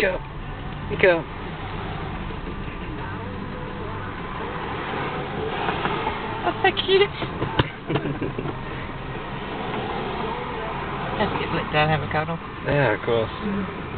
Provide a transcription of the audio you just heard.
Go. Go. That's so cute. Have to get flipped down, have a cuddle. Yeah, of course.